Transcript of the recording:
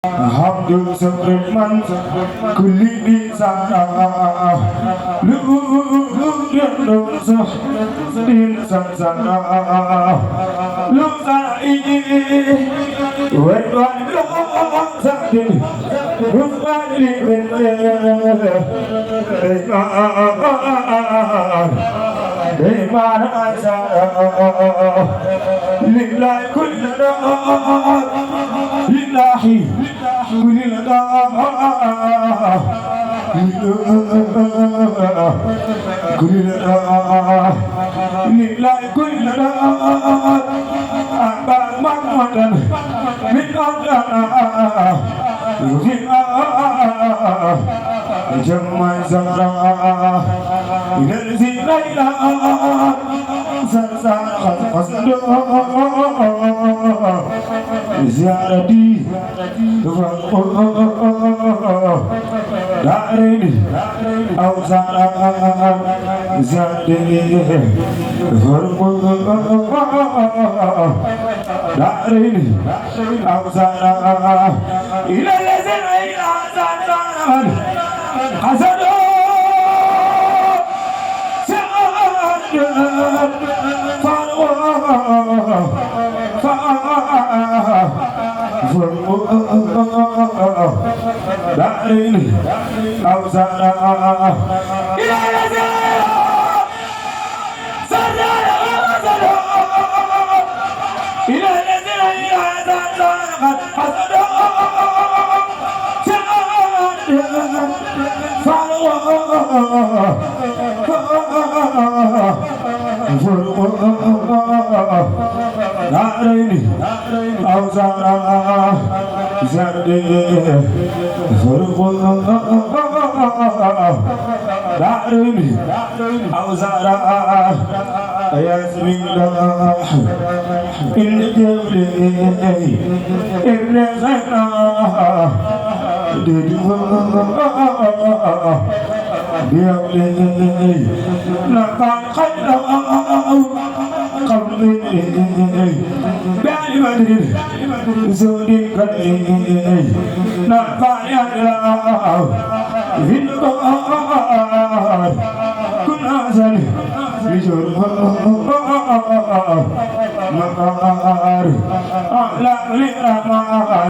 Abdul Subratman kuli di sana luhur dosa din sansara lu sai wan lo sadin rusali ben Iman asara lillahi kullu lillahi kullu lillahi kullu abang mamadan min Allah Jamai Zara Ilzi Laila Zarzar Qasdo Ziarati Darini Awzara Zadi Darini Awzara Ila Lazina Ila Zarzar Qasdo Darini Awzara Ila Lazina Ila Lazina Ila Zarzar Qasdo Darini Awzara Zadi Darini Awzara Yasmillah In Jabli Ibn Zahra Diawli Nakal Khayra Qawli Ba'li Madrid Zudin Qadli Nakal Yadra Hindukar Kun Azali Bijur Makar A'la Lirama